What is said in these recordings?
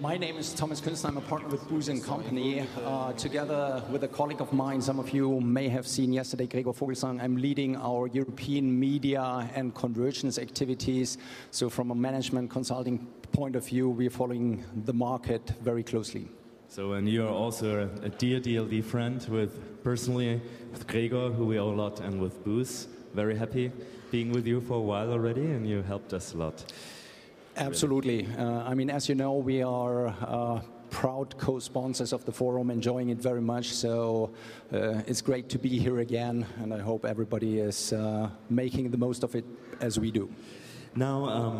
My name is Thomas Künstler. I'm a partner with Booz & Company. Together with a colleague of mine, some of you may have seen yesterday, Gregor Vogelsang, I'm leading our European media and convergence activities. So from a management consulting point of view, we're following the market very closely. So, and you're also a dear DLD friend personally with Gregor, who we owe a lot, and with Booz. Very happy being with you for a while already, and you helped us a lot. Absolutely. I mean, as you know, we are proud co-sponsors of the forum, enjoying it very much. So it's great to be here again, and I hope everybody is making the most of it as we do. Now,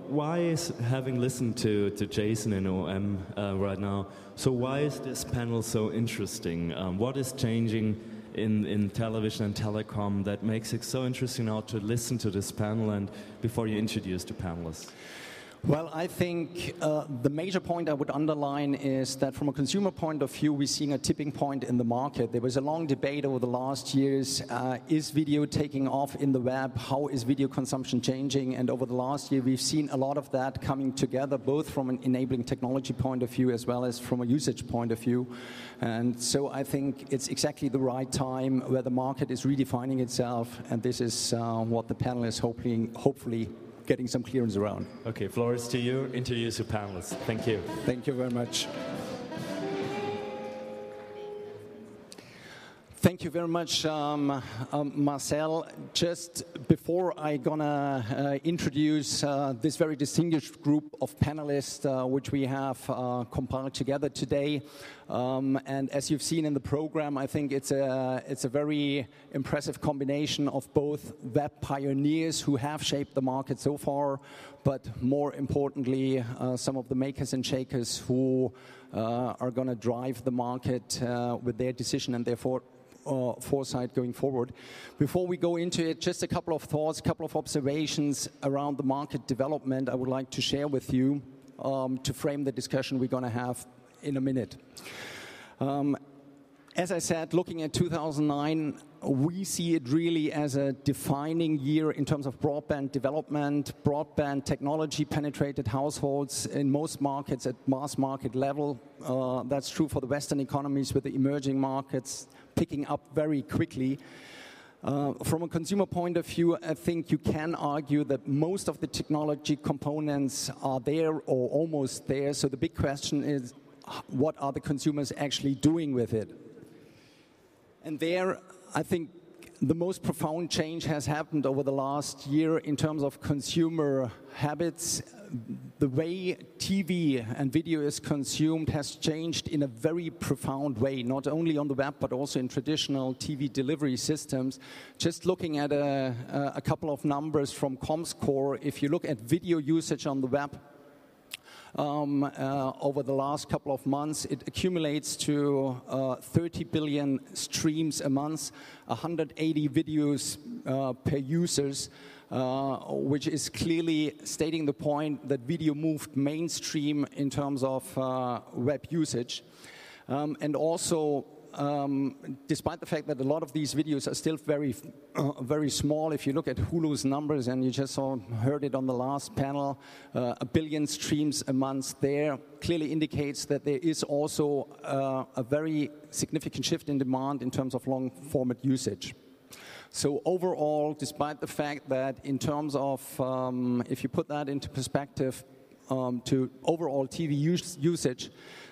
why is, having listened to Jason in OM right now, so why is this panel so interesting? What is changing in television and telecom that makes it so interesting now to listen to this panel, and before you introduce the panelists? Well, I think the major point I would underline is that from a consumer point of view, we're seeing a tipping point in the market. There was a long debate over the last years. Is video taking off in the web? How is video consumption changing? And over the last year, we've seen a lot of that coming together, both from an enabling technology point of view as well as from a usage point of view. And so I think it's exactly the right time where the market is redefining itself. And this is what the panel is hopefully getting some clearance around. Okay, floor is to you. Introduce your panelists. Thank you. Thank you very much. Thank you very much, Marcel. Just before I'm gonna introduce this very distinguished group of panelists which we have compiled together today, and as you've seen in the program, I think it's a very impressive combination of both web pioneers who have shaped the market so far, but more importantly, some of the makers and shakers who are going to drive the market with their decision and therefore foresight going forward. Before we go into it, just a couple of thoughts, a couple of observations around the market development I would like to share with you to frame the discussion we're going to have in a minute. As I said, looking at 2009, we see it really as a defining year in terms of broadband development, broadband technology penetrated households in most markets at mass market level. That's true for the Western economies, with the emerging markets picking up very quickly. From a consumer point of view, I think you can argue that most of the technology components are there or almost there. So the big question is, what are the consumers actually doing with it? And there, I think the most profound change has happened over the last year in terms of consumer habits. The way TV and video is consumed has changed in a very profound way, not only on the web, but also in traditional TV delivery systems. Just looking at a couple of numbers from Comscore, if you look at video usage on the web, over the last couple of months, it accumulates to 30 billion streams a month, 180 videos per users, which is clearly stating the point that video moved mainstream in terms of web usage. And also, despite the fact that a lot of these videos are still very small, if you look at Hulu's numbers, and you just heard it on the last panel, 1 billion streams a month there clearly indicates that there is also a very significant shift in demand in terms of long format usage. So overall, despite the fact that in terms of, if you put that into perspective to overall TV usage,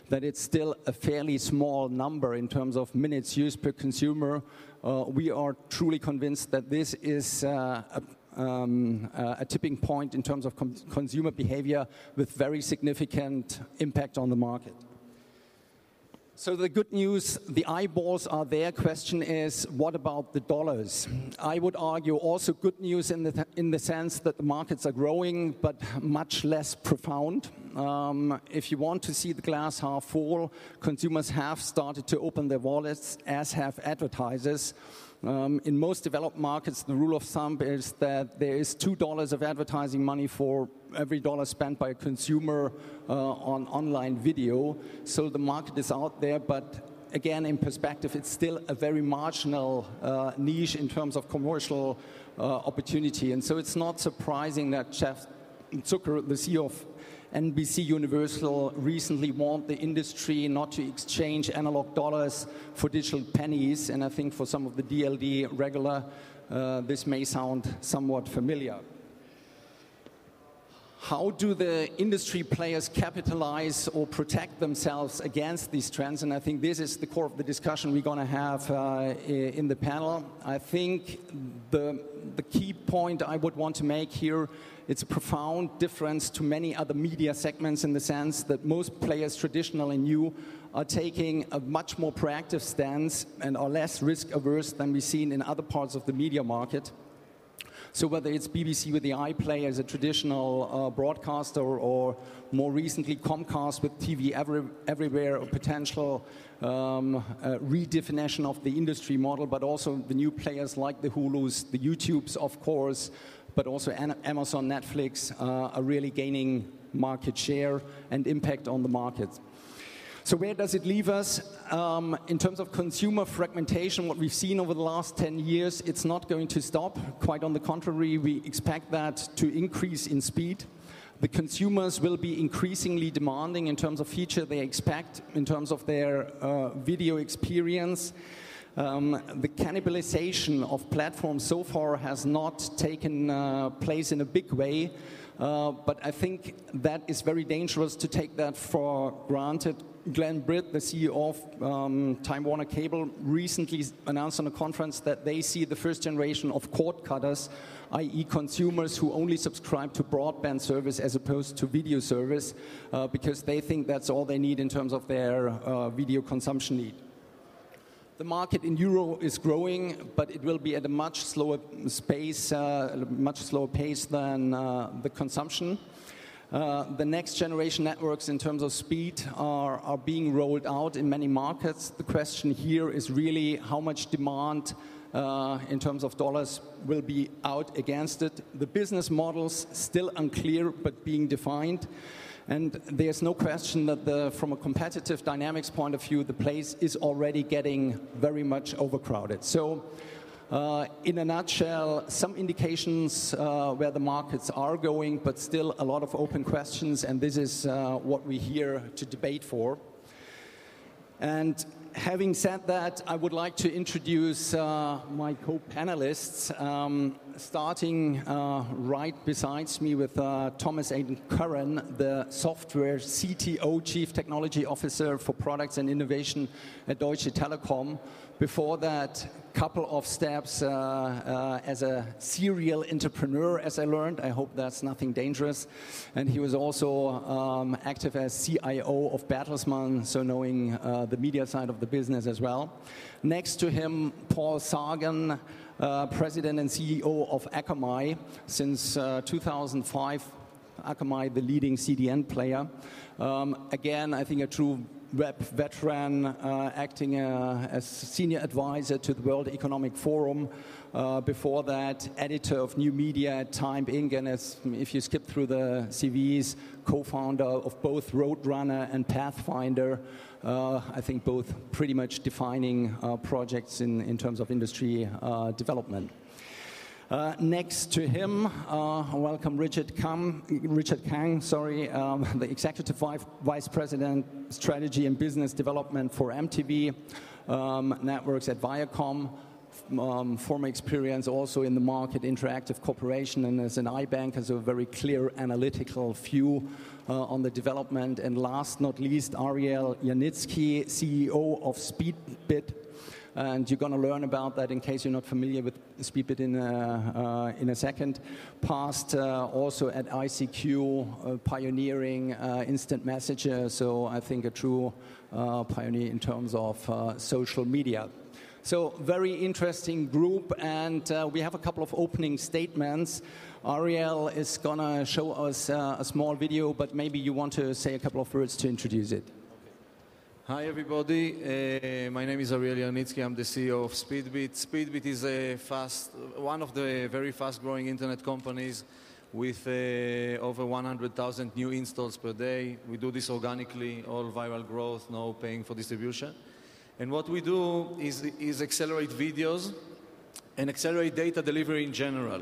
that it's still a fairly small number in terms of minutes used per consumer, we are truly convinced that this is a tipping point in terms of consumer behavior with very significant impact on the market. So the good news, the eyeballs are there. Question is, what about the dollars? I would argue also good news in the sense that the markets are growing, but much less profound. If you want to see the glass half full, consumers have started to open their wallets, as have advertisers. In most developed markets, the rule of thumb is that there is $2 of advertising money for every dollar spent by a consumer on online video. So the market is out there, but again, in perspective, it's still a very marginal niche in terms of commercial opportunity. And so it's not surprising that Jeff Zucker, the CEO of NBC Universal recently warned the industry not to exchange analog dollars for digital pennies, and I think for some of the DLD regular, this may sound somewhat familiar. How do the industry players capitalize or protect themselves against these trends? And I think this is the core of the discussion we're going to have in the panel. I think the key point I would want to make here, it's a profound difference to many other media segments in the sense that most players, traditional and new, are taking a much more proactive stance and are less risk-averse than we've seen in other parts of the media market. So whether it's BBC with the iPlayer as a traditional broadcaster, or more recently Comcast with TV everywhere, a potential redefinition of the industry model, but also the new players like the Hulus, the YouTubes, of course, but also Amazon, Netflix are really gaining market share and impact on the market. So where does it leave us? In terms of consumer fragmentation, what we've seen over the last 10 years, it's not going to stop. Quite on the contrary, we expect that to increase in speed. The consumers will be increasingly demanding in terms of feature they expect, in terms of their video experience. The cannibalization of platforms so far has not taken place in a big way, but I think that is very dangerous to take that for granted. Glenn Britt, the CEO of Time Warner Cable, recently announced on a conference that they see the first generation of cord cutters, i.e. consumers who only subscribe to broadband service as opposed to video service, because they think that's all they need in terms of their video consumption need. The market in Euro is growing, but it will be at a much slower pace than the consumption. The next generation networks in terms of speed are being rolled out in many markets. The question here is really how much demand in terms of dollars will be out against it. The business models still unclear but being defined. And there's no question that from a competitive dynamics point of view, the place is already getting very much overcrowded. So in a nutshell, some indications where the markets are going, but still a lot of open questions, and this is what we're here to debate for. And having said that, I would like to introduce my co-panelists, starting right besides me with Thomas Aidan Curran, the software CTO, Chief Technology Officer for Products and Innovation at Deutsche Telekom. Before that, couple of steps as a serial entrepreneur, as I learned. I hope that's nothing dangerous. And he was also active as CIO of Bertelsmann, so knowing the media side of the business as well. Next to him, Paul Sagan, President and CEO of Akamai. Since 2005, Akamai, the leading CDN player. Again, I think a true web veteran, acting as senior advisor to the World Economic Forum. Before that, editor of new media at Time Inc. And if you skip through the CVs, co-founder of both Roadrunner and Pathfinder. I think both pretty much defining projects in terms of industry development. Next to him, welcome Richard Kang, the Executive Vice President, Strategy and Business Development for MTV Networks at Viacom. Former experience also in the market, interactive cooperation, and as an iBank has a very clear analytical view on the development. And last not least, Ariel Yarnitsky, CEO of Speedbit. And you're going to learn about that in case you're not familiar with Speedbit in a second. Past also at ICQ, pioneering instant messenger, so I think a true pioneer in terms of social media. So very interesting group, and we have a couple of opening statements. Ariel is going to show us a small video, but maybe you want to say a couple of words to introduce it. Hi everybody, my name is Ariel Yarnitsky, I'm the CEO of Speedbit. Speedbit is one of the very fast-growing internet companies with over 100,000 new installs per day. We do this organically, all viral growth, no paying for distribution. And what we do is accelerate videos and accelerate data delivery in general.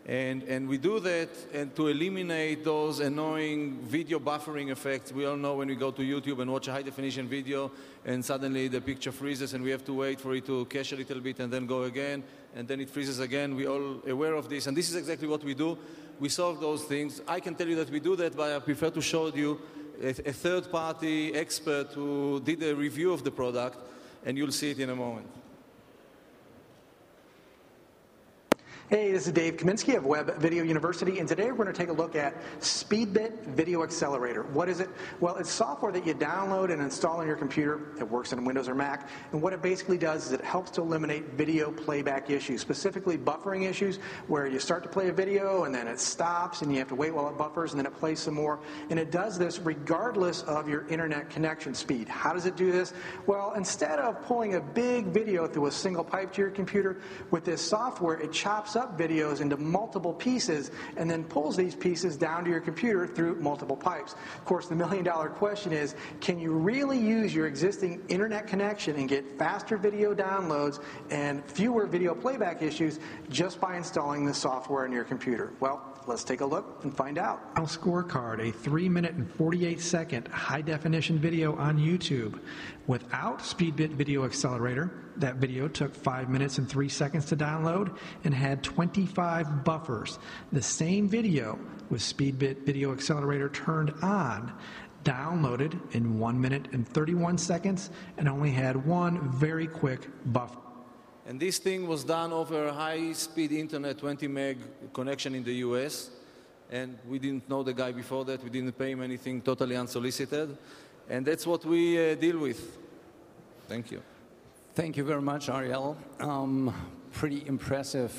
And we do that and to eliminate those annoying video buffering effects. We all know when we go to YouTube and watch a high-definition video, and suddenly the picture freezes, and we have to wait for it to cache a little bit and then go again, and then it freezes again. We're all aware of this, and this is exactly what we do. We solve those things. I can tell you that we do that, but I prefer to show you a third-party expert who did a review of the product, and you'll see it in a moment. Hey, this is Dave Kaminsky of Web Video University, and today we're going to take a look at Speedbit Video Accelerator. What is it? Well, it's software that you download and install on your computer. It works on Windows or Mac, and what it basically does is it helps to eliminate video playback issues, specifically buffering issues, where you start to play a video and then it stops and you have to wait while it buffers and then it plays some more. And it does this regardless of your internet connection speed. How does it do this? Well, instead of pulling a big video through a single pipe to your computer, with this software, it chops up videos into multiple pieces and then pulls these pieces down to your computer through multiple pipes. Of course, the million-dollar question is, can you really use your existing internet connection and get faster video downloads and fewer video playback issues just by installing this software on your computer? Well, let's take a look and find out. Final Scorecard, a 3-minute and 48-second high-definition video on YouTube. Without Speedbit Video Accelerator, that video took 5 minutes and 3 seconds to download and had 25 buffers. The same video with Speedbit Video Accelerator turned on downloaded in 1 minute and 31 seconds and only had one very quick buffer. And this thing was done over high-speed internet, 20 meg connection in the US. And we didn't know the guy before that. We didn't pay him anything, totally unsolicited. And that's what we deal with. Thank you. Thank you very much, Ariel. Pretty impressive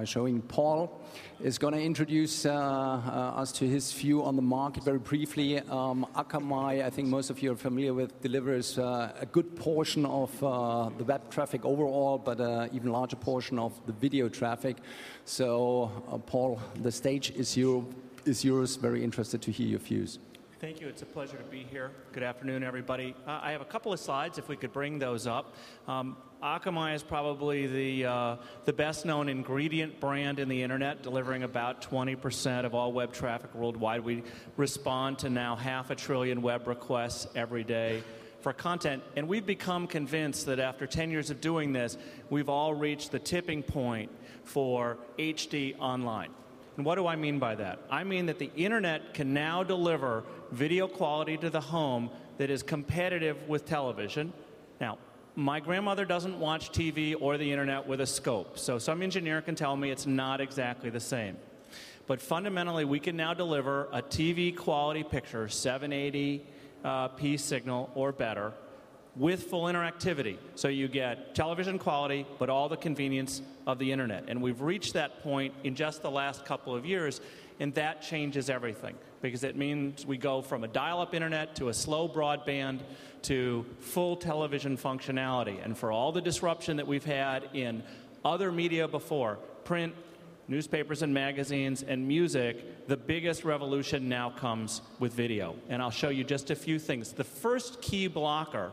showing. Paul is going to introduce us to his view on the market very briefly. Akamai, I think most of you are familiar with, delivers a good portion of the web traffic overall, but even larger portion of the video traffic. So, Paul, the stage is yours. Very interested to hear your views. Thank you. It's a pleasure to be here. Good afternoon, everybody. I have a couple of slides, if we could bring those up. Akamai is probably the best-known ingredient brand in the Internet, delivering about 20% of all web traffic worldwide. We respond to now 500 billion web requests every day for content, and we've become convinced that after 10 years of doing this, we've all reached the tipping point for HD online. And what do I mean by that? I mean that the Internet can now deliver video quality to the home that is competitive with television. Now, my grandmother doesn't watch TV or the Internet with a scope, so some engineer can tell me it's not exactly the same. But fundamentally, we can now deliver a TV quality picture, 780p signal or better, with full interactivity. So you get television quality, but all the convenience of the Internet. And we've reached that point in just the last couple of years, and that changes everything, because it means we go from a dial-up Internet to a slow broadband to full television functionality. And for all the disruption that we've had in other media before, print, newspapers and magazines, and music, the biggest revolution now comes with video. And I'll show you just a few things. The first key blocker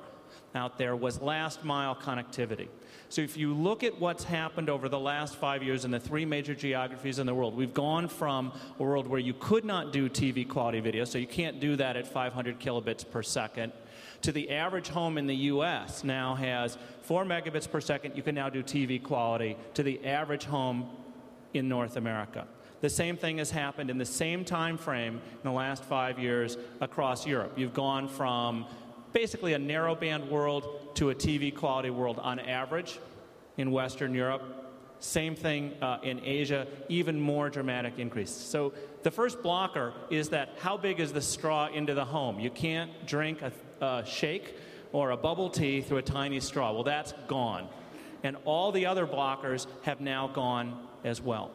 out there was last-mile connectivity. So if you look at what's happened over the last 5 years in the 3 major geographies in the world, we've gone from a world where you could not do TV quality video, so you can't do that at 500 kilobits per second, to the average home in the US now has 4 megabits per second. You can now do TV quality to the average home in North America. The same thing has happened in the same time frame in the last 5 years across Europe. You've gone from basically a narrowband world to a TV quality world on average in Western Europe. Same thing in Asia, even more dramatic increase. So the first blocker is that how big is the straw into the home? You can't drink a shake or a bubble tea through a tiny straw. Well, that's gone. And all the other blockers have now gone as well.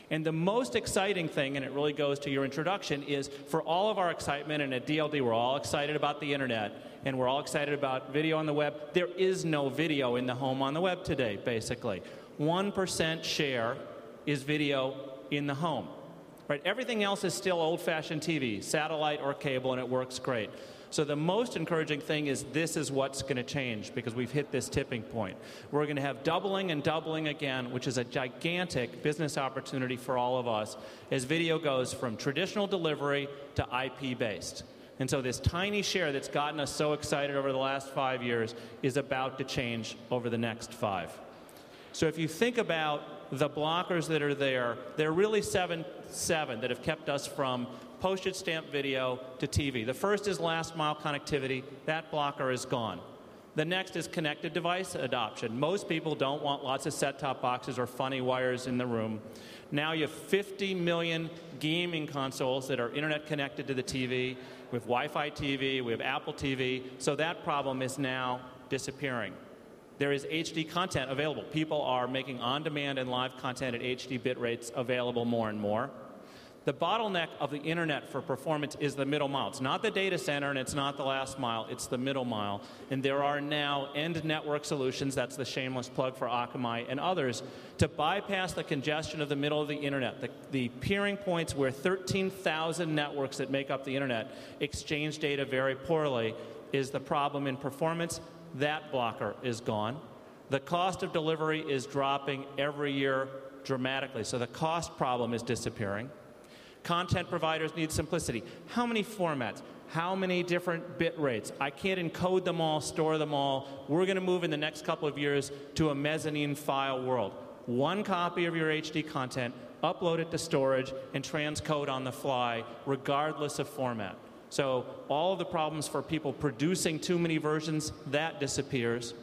And the most exciting thing, and it really goes to your introduction, is for all of our excitement, and at DLD we're all excited about the Internet, and we're all excited about video on the web, there is no video in the home on the web today, basically. 1% share is video in the home. Right? Everything else is still old-fashioned TV, satellite or cable, and it works great. So the most encouraging thing is this is what's going to change because we've hit this tipping point. We're going to have doubling and doubling again, which is a gigantic business opportunity for all of us as video goes from traditional delivery to IP-based. And so this tiny share that's gotten us so excited over the last 5 years is about to change over the next 5. So if you think about the blockers that are there, there are really seven that have kept us from postage stamp video to TV. The first is last mile connectivity. That blocker is gone. The next is connected device adoption. Most people don't want lots of set-top boxes or funny wires in the room. Now you have 50 million gaming consoles that are internet connected to the TV. We have Wi-Fi TV, we have Apple TV, so that problem is now disappearing. There is HD content available. People are making on-demand and live content at HD bit rates available more and more. The bottleneck of the internet for performance is the middle mile. It's not the data center and it's not the last mile, it's the middle mile. And there are now end network solutions, that's the shameless plug for Akamai and others, to bypass the congestion of the middle of the internet. The peering points where 13,000 networks that make up the internet exchange data very poorly is the problem in performance. That blocker is gone. The cost of delivery is dropping every year dramatically, so the cost problem is disappearing. Content providers need simplicity. How many formats? How many different bit rates? I can't encode them all, store them all. We're going to move in the next couple of years to a mezzanine file world. One copy of your HD content, upload it to storage, and transcode on the fly, regardless of format. So all of the problems for people producing too many versions, that disappears.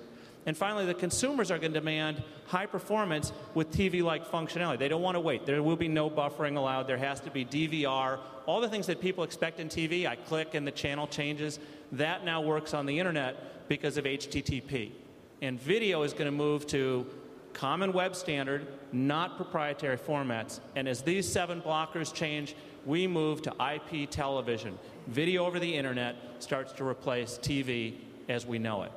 And finally, the consumers are going to demand high performance with TV-like functionality. They don't want to wait. There will be no buffering allowed. There has to be DVR. All the things that people expect in TV, I click and the channel changes, that now works on the internet because of HTTP. And video is going to move to common web standard, not proprietary formats. And as these 7 blockers change, we move to IP television. Video over the internet starts to replace TV as we know it.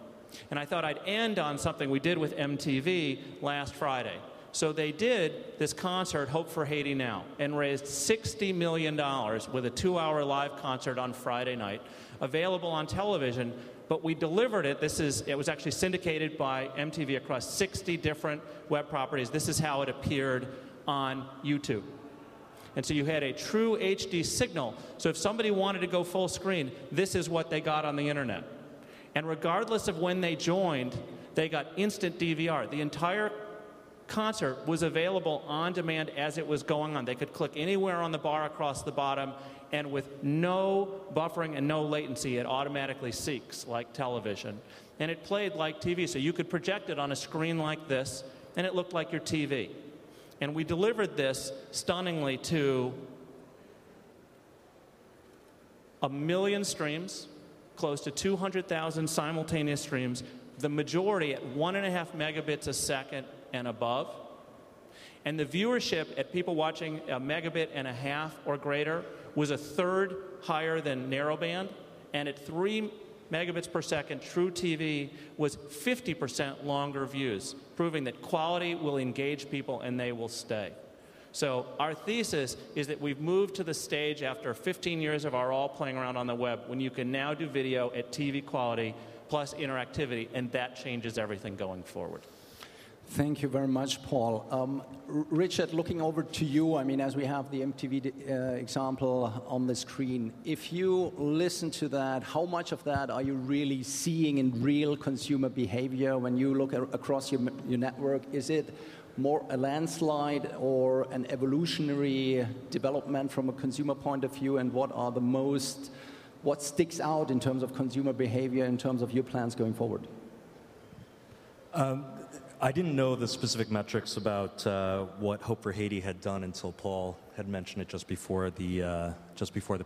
And I thought I'd end on something we did with MTV last Friday. So they did this concert, Hope for Haiti Now, and raised $60 million with a 2-hour live concert on Friday night, available on television. But we delivered it. It was actually syndicated by MTV across 60 different web properties. This is how it appeared on YouTube. And so you had a true HD signal. So if somebody wanted to go full screen, this is what they got on the internet. And regardless of when they joined, they got instant DVR. The entire concert was available on demand as it was going on. They could click anywhere on the bar across the bottom, and with no buffering and no latency, it automatically seeks like television. And it played like TV, so you could project it on a screen like this, and it looked like your TV. And we delivered this stunningly to 1 million streams, close to 200,000 simultaneous streams, the majority at 1.5 megabits a second and above. And the viewership at people watching 1.5 megabits or greater was 1/3 higher than narrowband, and at 3 megabits per second, True TV was 50% longer views, proving that quality will engage people and they will stay. So our thesis is that we've moved to the stage after 15 years of our all playing around on the web when you can now do video at TV quality plus interactivity, and that changes everything going forward. Thank you very much, Paul. Richard, looking over to you, I mean, as we have the MTV example on the screen, if you listen to that, how much of that are you really seeing in real consumer behavior when you look across your network? Is it more a landslide or an evolutionary development from a consumer point of view, and what sticks out in terms of consumer behavior, in terms of your plans going forward? I didn't know the specific metrics about what Hope for Haiti had done until Paul had mentioned it just before the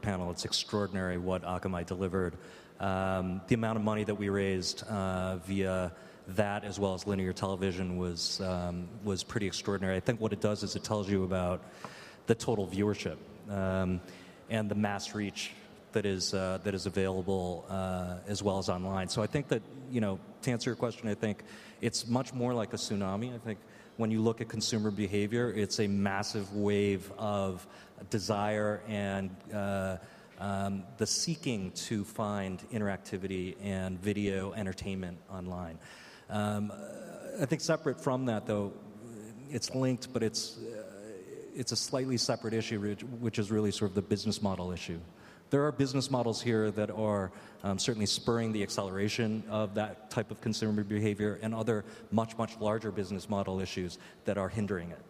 panel. It's extraordinary what Akamai delivered. The amount of money that we raised via that, as well as linear television, was pretty extraordinary. I think what it does is it tells you about the total viewership and the mass reach that is available as well as online. So I think that, to answer your question, I think it's much more like a tsunami. I think when you look at consumer behavior, it's a massive wave of desire and the seeking to find interactivity and video entertainment online. I think separate from that, though, it's linked, but it's a slightly separate issue, which is really sort of the business model issue. There are business models here that are certainly spurring the acceleration of that type of consumer behavior, and other much, much larger business model issues that are hindering it.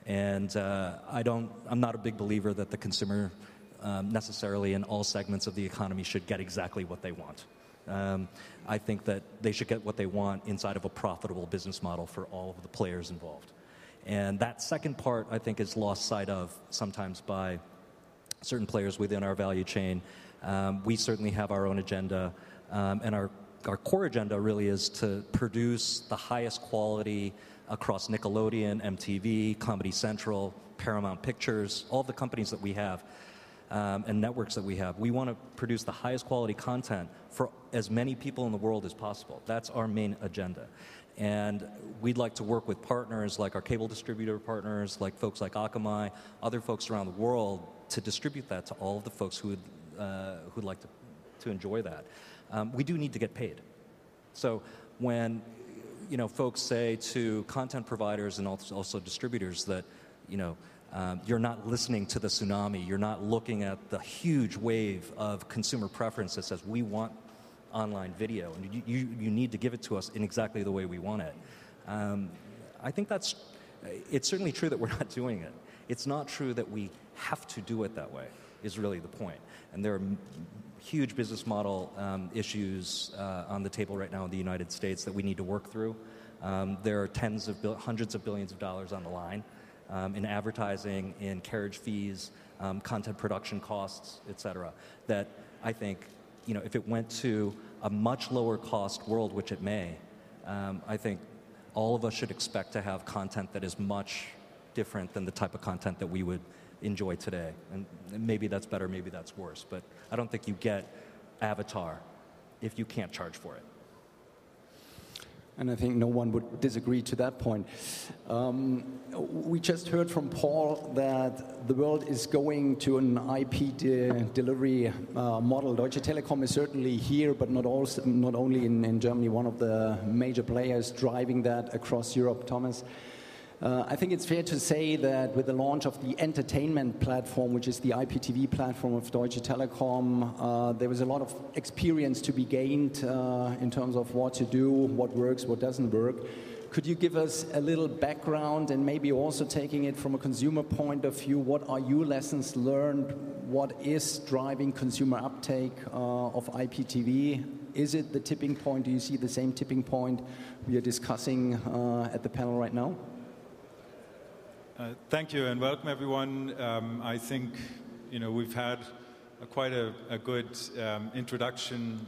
And I'm not a big believer that the consumer necessarily in all segments of the economy should get exactly what they want. I think that they should get what they want inside of a profitable business model for all of the players involved. And that second part, I think, is lost sight of sometimes by certain players within our value chain. We certainly have our own agenda, and our core agenda really is to produce the highest quality across Nickelodeon, MTV, Comedy Central, Paramount Pictures, all the companies that we have, and networks that we have. We want to produce the highest quality content for as many people in the world as possible. That's our main agenda. And we'd like to work with partners like our cable distributor partners, like folks like Akamai, other folks around the world, to distribute that to all of the folks who'd like to enjoy that. We do need to get paid. So when folks say to content providers and also distributors that you're not listening to the tsunami, you're not looking at the huge wave of consumer preference that says we want online video, and you need to give it to us in exactly the way we want it. I think it's certainly true that we're not doing it. It's not true that we have to do it that way, is really the point. And there are huge business model issues on the table right now in the United States that we need to work through. There are hundreds of billions of dollars on the line in advertising, in carriage fees, content production costs, et cetera, that I think, if it went to a much lower cost world, which it may, I think all of us should expect to have content that is much different than the type of content that we would enjoy today. And maybe that's better, maybe that's worse, but I don't think you get Avatar if you can't charge for it. And I think no one would disagree to that point. We just heard from Paul that the world is going to an IP delivery model. Deutsche Telekom is certainly here, but not only in Germany, one of the major players driving that across Europe. Thomas, I think it's fair to say that with the launch of the entertainment platform, which is the IPTV platform of Deutsche Telekom, there was a lot of experience to be gained in terms of what to do, what works, what doesn't work. Could you give us a little background, and maybe also taking it from a consumer point of view, what are your lessons learned? What is driving consumer uptake of IPTV? Is it the tipping point? Do you see the same tipping point we are discussing at the panel right now? Thank you and welcome everyone. I think we've had quite a good introduction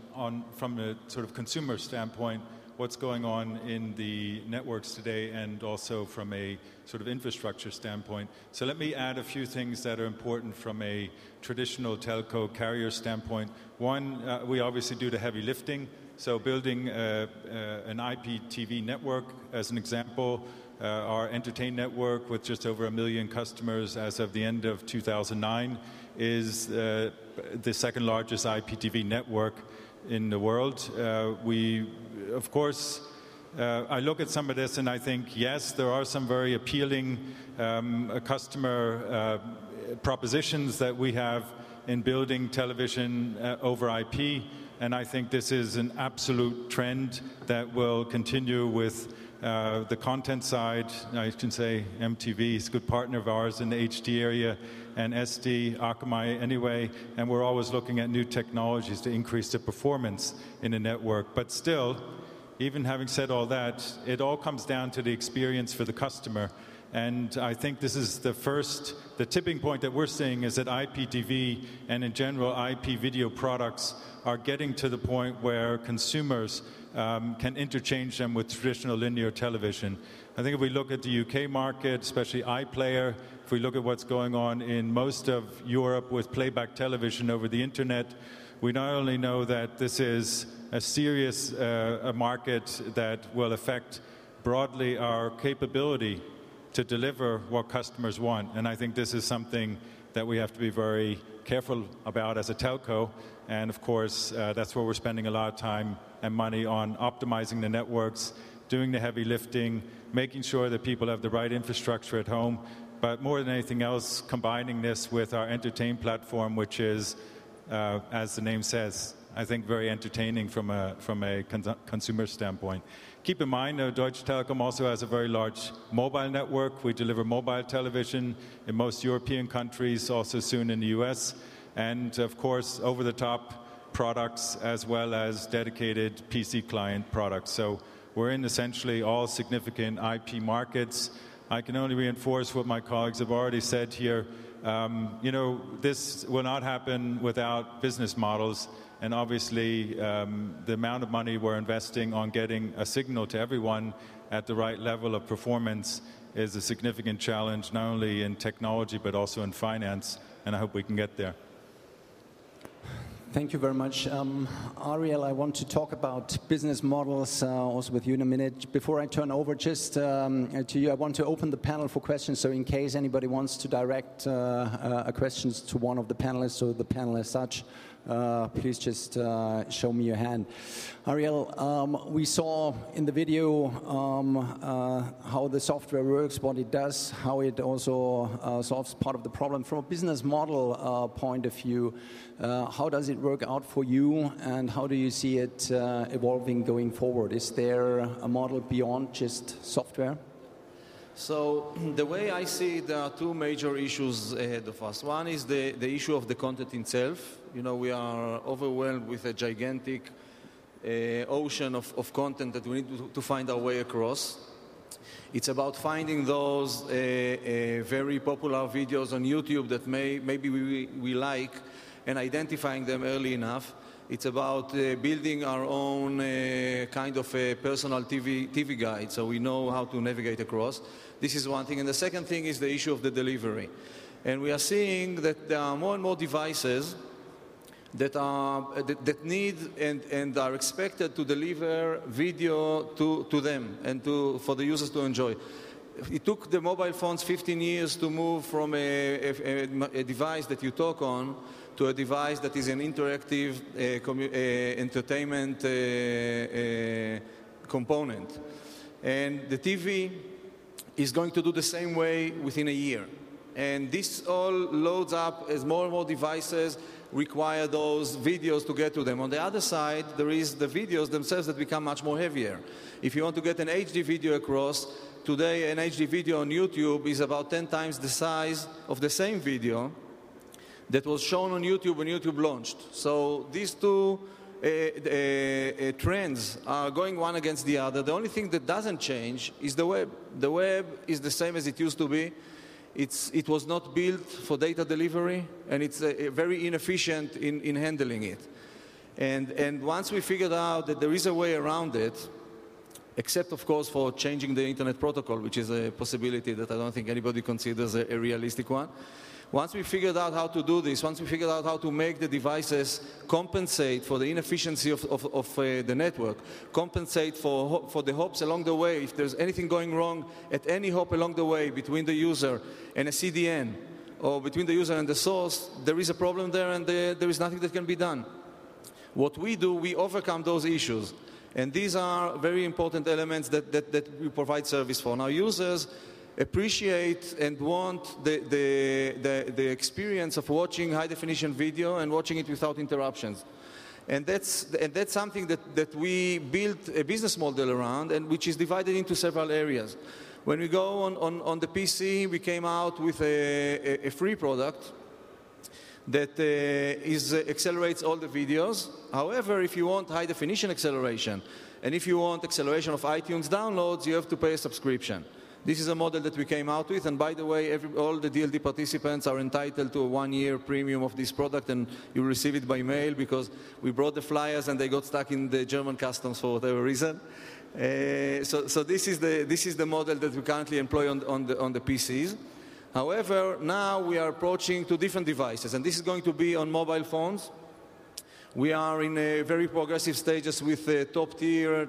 from a sort of consumer standpoint, what's going on in the networks today, and also from a sort of infrastructure standpoint. So let me add a few things that are important from a traditional telco carrier standpoint. One, we obviously do the heavy lifting. So building an IPTV network, as an example, our Entertain network with just over 1 million customers as of the end of 2009 is the second largest IPTV network in the world. Of course, I look at some of this and I think, yes, there are some very appealing customer propositions that we have in building television over IP, and I think this is an absolute trend that will continue with the content side. I can say MTV is a good partner of ours in the HD area, and SD, Akamai anyway, and we're always looking at new technologies to increase the performance in the network. But still, even having said all that, it all comes down to the experience for the customer. And I think this is the tipping point that we're seeing is that IPTV and in general IP video products are getting to the point where consumers can interchange them with traditional linear television. I think if we look at the UK market, especially iPlayer, if we look at what's going on in most of Europe with playback television over the internet, we not only know that this is a serious market that will affect broadly our capability to deliver what customers want. And I think this is something that we have to be very careful about as a telco. And of course, that's where we're spending a lot of time and money on optimizing the networks, doing the heavy lifting, making sure that people have the right infrastructure at home. But more than anything else, combining this with our Entertain platform, which is, as the name says, I think very entertaining from a consumer standpoint. Keep in mind, Deutsche Telekom also has a very large mobile network. We deliver mobile television in most European countries, also soon in the US. And of course, over-the-top products as well as dedicated PC client products. So we're in essentially all significant IP markets. I can only reinforce what my colleagues have already said here. You know, this will not happen without business models. And obviously, the amount of money we're investing on getting a signal to everyone at the right level of performance is a significant challenge, not only in technology, but also in finance. And I hope we can get there. Thank you very much. Ariel, I want to talk about business models also with you in a minute. Before I turn over just to you, I want to open the panel for questions. So in case anybody wants to direct questions to one of the panelists or the panel as such, please just show me your hand. Ariel, we saw in the video how the software works, what it does, how it also solves part of the problem. From a business model point of view, how does it work out for you, and how do you see it evolving going forward? Is there a model beyond just software? So the way I see it, there are two major issues ahead of us. One is the issue of the content itself. You know, we are overwhelmed with a gigantic ocean of content that we need to find our way across. It's about finding those very popular videos on YouTube that maybe we like and identifying them early enough. It's about building our own kind of a personal TV guide, so we know how to navigate across. This is one thing. And the second thing is the issue of the delivery. And we are seeing that there are more and more devices that need and are expected to deliver video to them and for the users to enjoy. It took the mobile phones 15 years to move from a device that you talk on to a device that is an interactive entertainment component. And the TV is going to do the same way within a year. And this all loads up as more and more devices require those videos to get to them. On the other side, there is the videos themselves that become much more heavier. If you want to get an HD video across, today an HD video on YouTube is about 10 times the size of the same video that was shown on YouTube when YouTube launched. So these two trends are going one against the other. The only thing that doesn't change is the web. The web is the same as it used to be. It was not built for data delivery, and it's very inefficient in handling it. And once we figured out that there is a way around it, except, of course, for changing the internet protocol, which is a possibility that I don't think anybody considers a realistic one. Once we figured out how to do this, once we figured out how to make the devices compensate for the inefficiency of the network, compensate for the hops along the way, if there's anything going wrong at any hop along the way between the user and a CDN, or between the user and the source, there is a problem there, and there is nothing that can be done. What we do, we overcome those issues. And these are very important elements that we provide service for. Now, users appreciate and want the experience of watching high-definition video and watching it without interruptions. And that's something that we built a business model around, and which is divided into several areas. When we go on the PC, we came out with a free product that accelerates all the videos. However, if you want high-definition acceleration, and if you want acceleration of iTunes downloads, you have to pay a subscription. This is a model that we came out with, and by the way, all the DLD participants are entitled to a 1-year premium of this product, and you receive it by mail because we brought the flyers and they got stuck in the German customs for whatever reason. So this is the model that we currently employ on the PCs. However, now we are approaching to different devices, and this is going to be on mobile phones. We are in very progressive stages with top-tier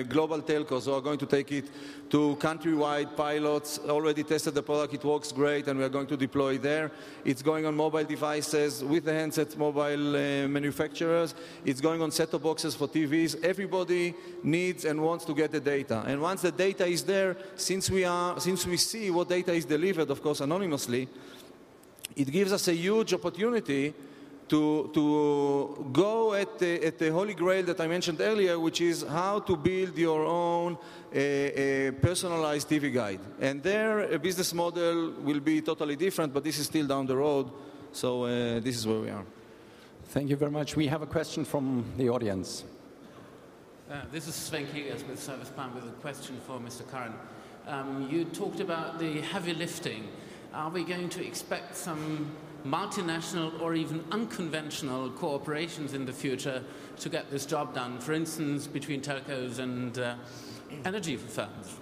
global telcos who are going to take it to countrywide pilots. Already tested the product, it works great, and we are going to deploy it there. It's going on mobile devices with the handset mobile manufacturers. It's going on set-top boxes for TVs. Everybody needs and wants to get the data. And once the data is there, since we see what data is delivered, of course, anonymously, it gives us a huge opportunity to go at the holy grail that I mentioned earlier, which is how to build your own personalized TV guide. And there, a business model will be totally different, but this is still down the road. So this is where we are. Thank you very much. We have a question from the audience. This is Sven Kiegers with Service Plan with a question for Mr. Curran. You talked about the heavy lifting. Are we going to expect some multinational or even unconventional cooperations in the future to get this job done, for instance, between telcos and energy firms?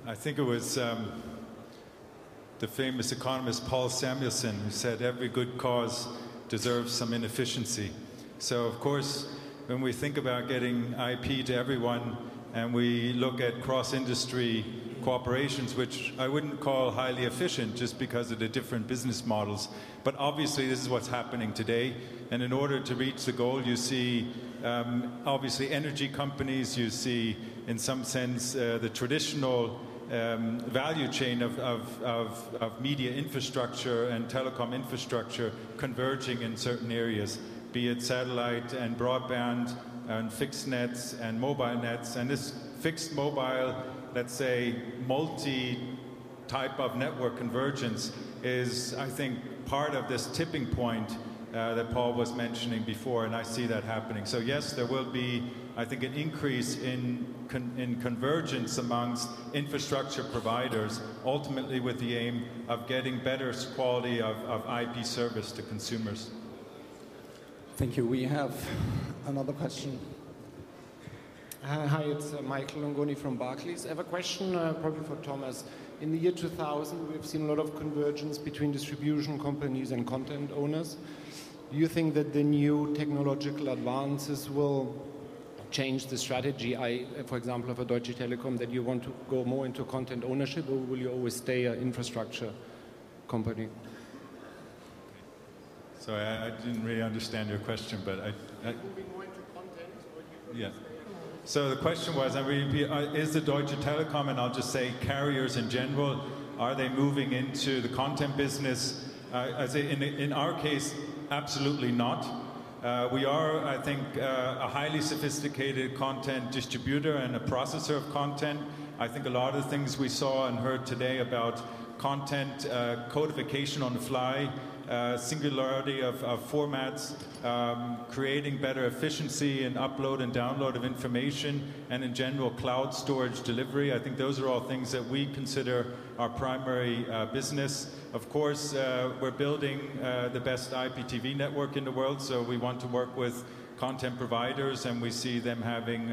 I think it was the famous economist Paul Samuelson who said every good cause deserves some inefficiency. So, of course, when we think about getting IP to everyone and we look at cross-industry cooperations, which I wouldn't call highly efficient just because of the different business models. But obviously, this is what's happening today. And in order to reach the goal, you see, obviously, energy companies, you see, in some sense, the traditional value chain of media infrastructure and telecom infrastructure converging in certain areas, be it satellite and broadband and fixed nets and mobile nets. And this fixed mobile, let's say, multi-type of network convergence is, I think, part of this tipping point that Paul was mentioning before, and I see that happening. So yes, there will be, I think, an increase in convergence amongst infrastructure providers, ultimately with the aim of getting better quality of IP service to consumers. Thank you. We have another question. Hi, it's Michael Longoni from Barclays. I have a question probably for Thomas. In the year 2000, we've seen a lot of convergence between distribution companies and content owners. Do you think that the new technological advances will change the strategy, for example, of a Deutsche Telekom, that you want to go more into content ownership, or will you always stay an infrastructure company? So I didn't really understand your question, but moving more into content, or do you So the question was, is the Deutsche Telekom, and I'll just say carriers in general, are they moving into the content business? In our case, absolutely not. We are, I think, a highly sophisticated content distributor and a processor of content. I think a lot of the things we saw and heard today about content codification on the fly, singularity of formats, creating better efficiency in upload and download of information, and in general cloud storage delivery. I think those are all things that we consider our primary business. Of course, we're building the best IPTV network in the world, so we want to work with content providers, and we see them having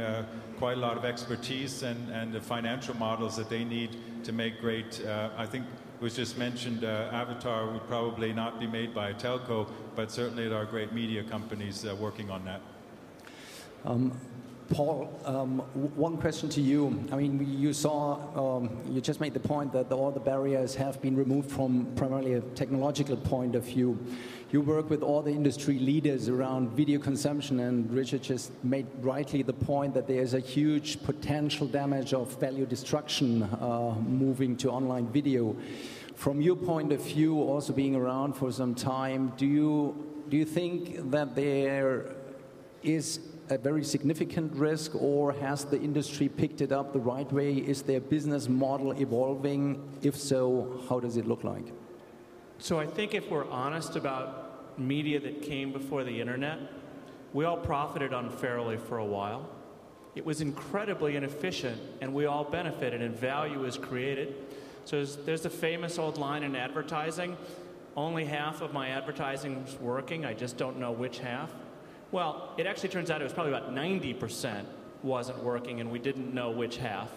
quite a lot of expertise and the financial models that they need to make great. I think it was just mentioned Avatar would probably not be made by a telco, but certainly there are great media companies working on that. Paul, one question to you. I mean, you just made the point that all the barriers have been removed from primarily a technological point of view. You work with all the industry leaders around video consumption, and Richard just made rightly the point that there's a huge potential damage of value destruction moving to online video. From your point of view, also being around for some time, do you think that there is a very significant risk, or has the industry picked it up the right way? Is their business model evolving? If so, how does it look like? So I think if we're honest about media that came before the internet, we all profited unfairly for a while. It was incredibly inefficient, and we all benefited, and value is created. So there's the famous old line in advertising, only half of my advertising is working, I just don't know which half. Well, it actually turns out it was probably about 90% wasn't working, and we didn't know which half.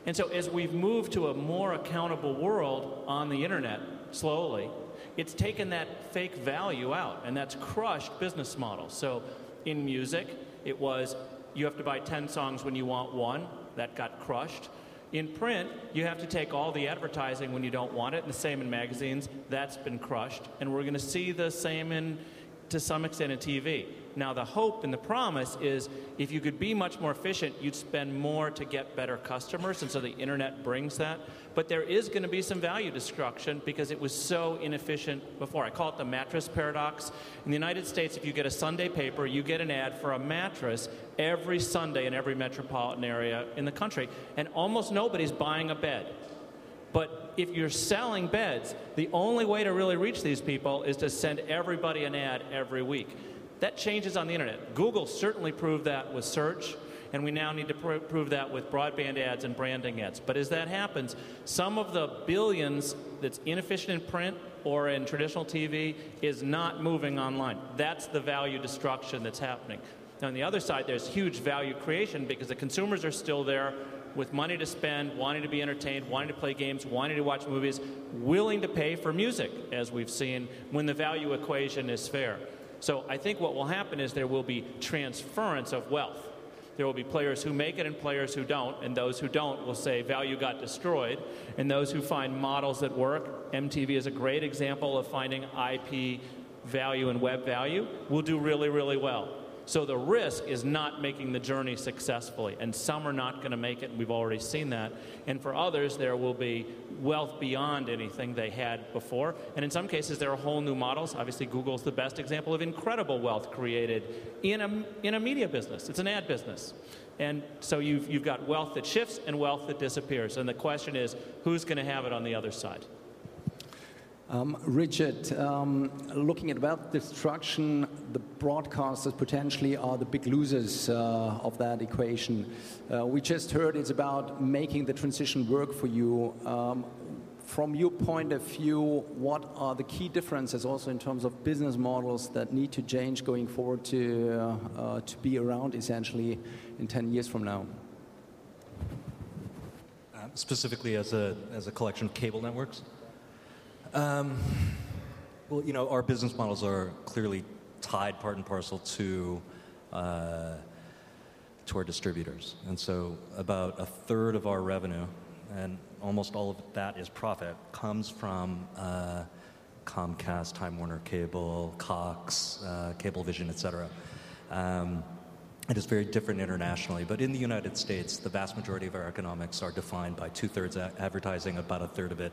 And so as we've moved to a more accountable world on the internet, slowly, it's taken that fake value out, and that's crushed business models. So in music, it was you have to buy 10 songs when you want one. That got crushed. In print, you have to take all the advertising when you don't want it, and the same in magazines. That's been crushed. And we're going to see the same to some extent in TV. Now, the hope and the promise is if you could be much more efficient, you'd spend more to get better customers, and so the internet brings that. But there is going to be some value destruction because it was so inefficient before. I call it the mattress paradox. In the United States, if you get a Sunday paper, you get an ad for a mattress every Sunday in every metropolitan area in the country, and almost nobody's buying a bed. But if you're selling beds, the only way to really reach these people is to send everybody an ad every week. That changes on the internet. Google certainly proved that with search, and we now need to prove that with broadband ads and branding ads. But as that happens, some of the billions that's inefficient in print or in traditional TV is not moving online. That's the value destruction that's happening. Now, on the other side, there's huge value creation because the consumers are still there with money to spend, wanting to be entertained, wanting to play games, wanting to watch movies, willing to pay for music, as we've seen, when the value equation is fair. So I think what will happen is there will be transference of wealth. There will be players who make it and players who don't, and those who don't will say value got destroyed, and those who find models that work, MTV is a great example of finding IP value and web value, will do really, really well. So the risk is not making the journey successfully, and some are not going to make it, and we've already seen that. And for others, there will be wealth beyond anything they had before. And in some cases, there are whole new models. Obviously, Google's the best example of incredible wealth created in a media business. It's an ad business. And so you've got wealth that shifts and wealth that disappears. And the question is, who's going to have it on the other side? Richard, looking at wealth destruction, the broadcasters potentially are the big losers of that equation. We just heard it's about making the transition work for you. From your point of view, what are the key differences also in terms of business models that need to change going forward to be around essentially in 10 years from now? Specifically as a collection of cable networks? Well, you know, our business models are clearly tied part and parcel to our distributors. And so about a third of our revenue, and almost all of that is profit, comes from Comcast, Time Warner Cable, Cox, Cablevision, et cetera. It is very different internationally, but in the United States, the vast majority of our economics are defined by two-thirds advertising, about a third of it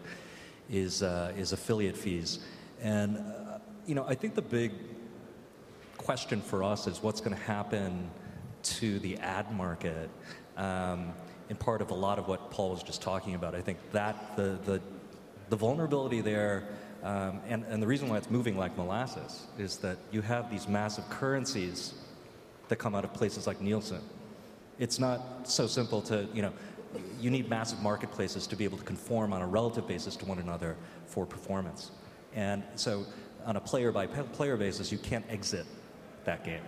is affiliate fees. And, you know, I think the big question for us is what's going to happen to the ad market, in part of a lot of what Paul was just talking about. I think that the vulnerability there, and the reason why it's moving like molasses, is that you have these massive currencies that come out of places like Nielsen. It's not so simple to, you know, you need massive marketplaces to be able to conform on a relative basis to one another for performance. And so on a player-by-player basis, you can't exit that game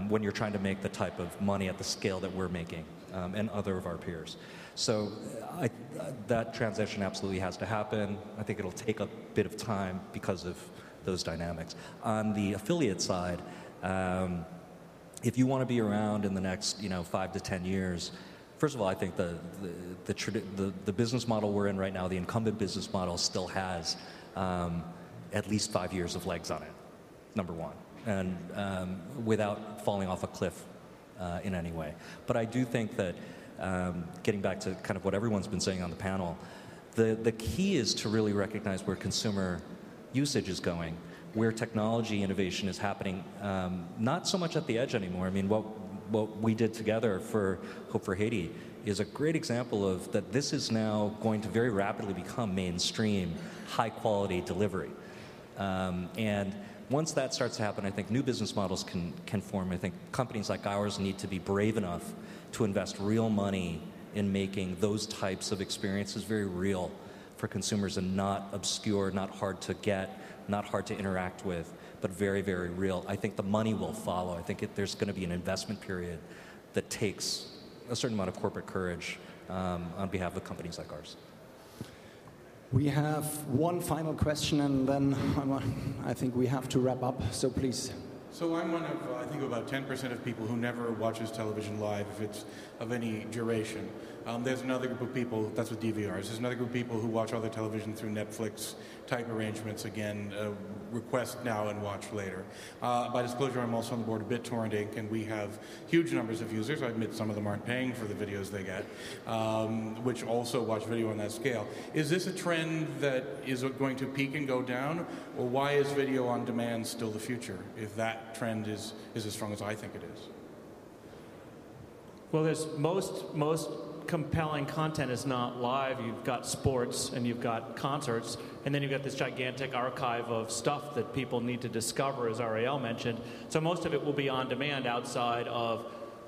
when you're trying to make the type of money at the scale that we're making and other of our peers. So that transition absolutely has to happen. I think it'll take a bit of time because of those dynamics. On the affiliate side, if you want to be around in the next 5 to 10 years, first of all, I think the business model we're in right now, the incumbent business model, still has at least 5 years of legs on it, number one, and without falling off a cliff in any way. But I do think that, getting back to kind of what everyone's been saying on the panel, the key is to really recognize where consumer usage is going, where technology innovation is happening, not so much at the edge anymore. I mean, what we did together for Hope for Haiti is a great example of that this is now going to very rapidly become mainstream, high-quality delivery. And once that starts to happen, I think new business models can form. I think companies like ours need to be brave enough to invest real money in making those types of experiences very real for consumers and not obscure, not hard to get, not hard to interact with, but very, very real. I think the money will follow. I think there's going to be an investment period that takes a certain amount of corporate courage on behalf of companies like ours. We have one final question, and then I think we have to wrap up, so please. So I'm one of, I think, about 10% of people who never watches television live if it's of any duration. There's another group of people, that's with DVRs, there's another group of people who watch all their television through Netflix-type arrangements, again, request now and watch later. By disclosure, I'm also on the board of BitTorrent Inc., and we have huge numbers of users. I admit some of them aren't paying for the videos they get, which also watch video on that scale. Is this a trend that is going to peak and go down, or why is video on demand still the future, if that trend is as strong as I think it is? Well, there's most compelling content is not live. You've got sports and you've got concerts, and then you've got this gigantic archive of stuff that people need to discover, as Ariel mentioned. So most of it will be on demand outside of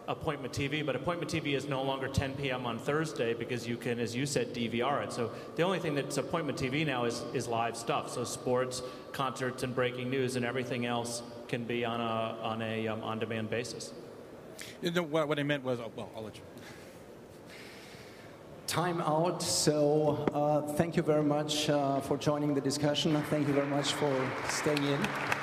appointment TV, but appointment TV is no longer 10 p.m. on Thursday because you can, as you said, DVR it. So the only thing that's appointment TV now is live stuff. So sports, concerts, and breaking news, and everything else can be on a on-demand basis. You know, what I meant was, well, I'll let you. Time out, so thank you very much for joining the discussion. Thank you very much for staying in.